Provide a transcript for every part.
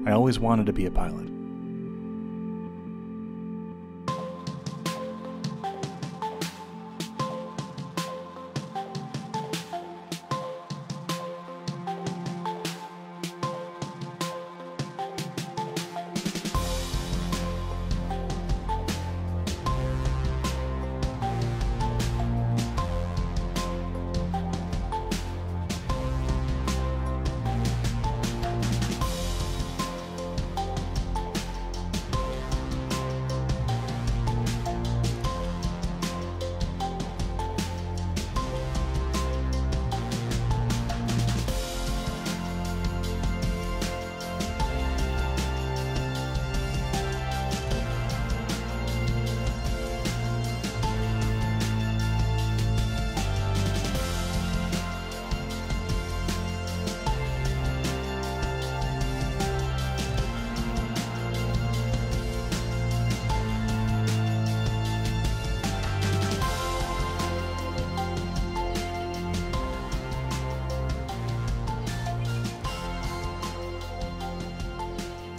I always wanted to be a pilot.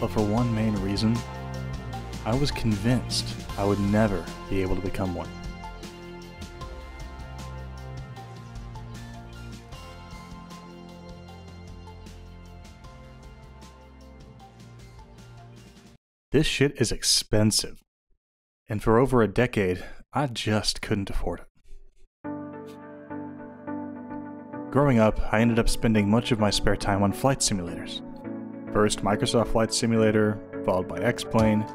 But for one main reason, I was convinced I would never be able to become one. This shit is expensive, and for over a decade, I just couldn't afford it. Growing up, I ended up spending much of my spare time on flight simulators. First Microsoft Flight Simulator, followed by X-Plane,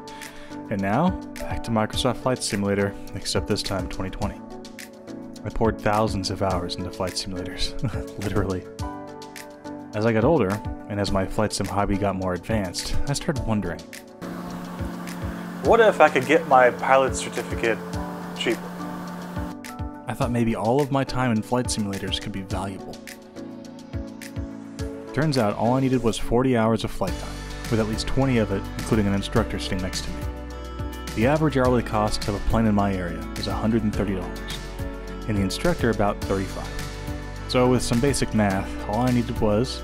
and now back to Microsoft Flight Simulator, except this time 2020. I poured thousands of hours into flight simulators, literally. As I got older, and as my flight sim hobby got more advanced, I started wondering, what if I could get my pilot certificate cheaper? I thought maybe all of my time in flight simulators could be valuable. Turns out all I needed was 40 hours of flight time, with at least 20 of it including an instructor sitting next to me. The average hourly cost of a plane in my area is $130, and the instructor about $35. So with some basic math, all I needed was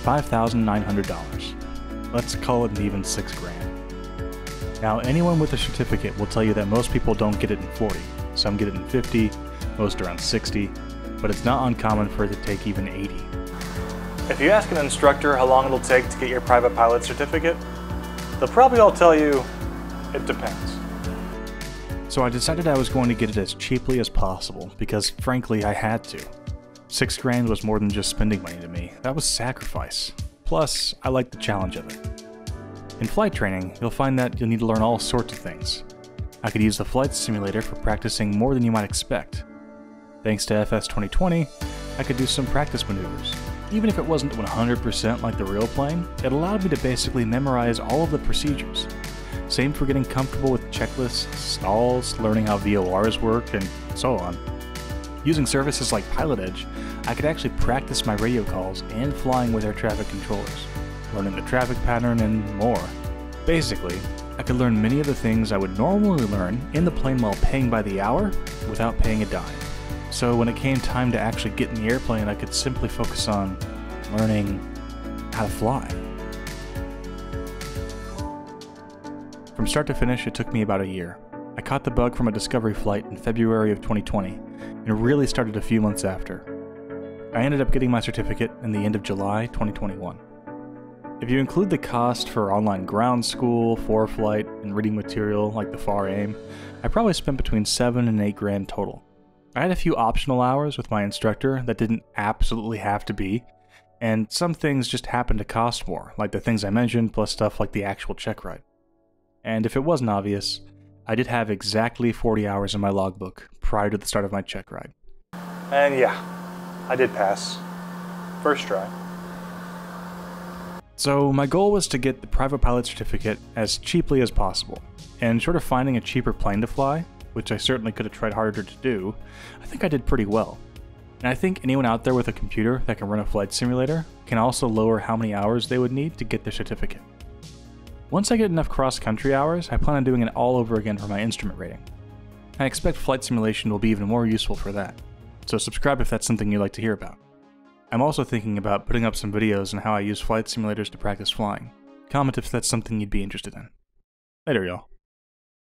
$5,900. Let's call it an even $6,000. Now anyone with a certificate will tell you that most people don't get it in 40. Some get it in 50, most around 60, but it's not uncommon for it to take even 80. If you ask an instructor how long it'll take to get your private pilot certificate, they'll probably all tell you, it depends. So I decided I was going to get it as cheaply as possible, because frankly I had to. $6,000 was more than just spending money to me, that was sacrifice. Plus, I liked the challenge of it. In flight training, you'll find that you'll need to learn all sorts of things. I could use the flight simulator for practicing more than you might expect. Thanks to FS 2020, I could do some practice maneuvers. Even if it wasn't 100% like the real plane, it allowed me to basically memorize all of the procedures. Same for getting comfortable with checklists, stalls, learning how VORs work, and so on. Using services like Pilot Edge, I could actually practice my radio calls and flying with air traffic controllers, learning the traffic pattern and more. Basically, I could learn many of the things I would normally learn in the plane while paying by the hour without paying a dime. So when it came time to actually get in the airplane, I could simply focus on learning how to fly. From start to finish, it took me about a year. I caught the bug from a discovery flight in February of 2020, and really started a few months after. I ended up getting my certificate in the end of July 2021. If you include the cost for online ground school, ForeFlight, and reading material like the FAR AIM, I probably spent between $7,000 and $8,000 total. I had a few optional hours with my instructor that didn't absolutely have to be, and some things just happened to cost more, like the things I mentioned, plus stuff like the actual checkride. And if it wasn't obvious, I did have exactly 40 hours in my logbook prior to the start of my checkride. And yeah, I did pass. First try. So my goal was to get the private pilot certificate as cheaply as possible, and short of finding a cheaper plane to fly, which I certainly could have tried harder to do, I think I did pretty well. And I think anyone out there with a computer that can run a flight simulator can also lower how many hours they would need to get their certificate. Once I get enough cross-country hours, I plan on doing it all over again for my instrument rating. I expect flight simulation will be even more useful for that, so subscribe if that's something you'd like to hear about. I'm also thinking about putting up some videos on how I use flight simulators to practice flying, Comment if that's something you'd be interested in. Later, y'all.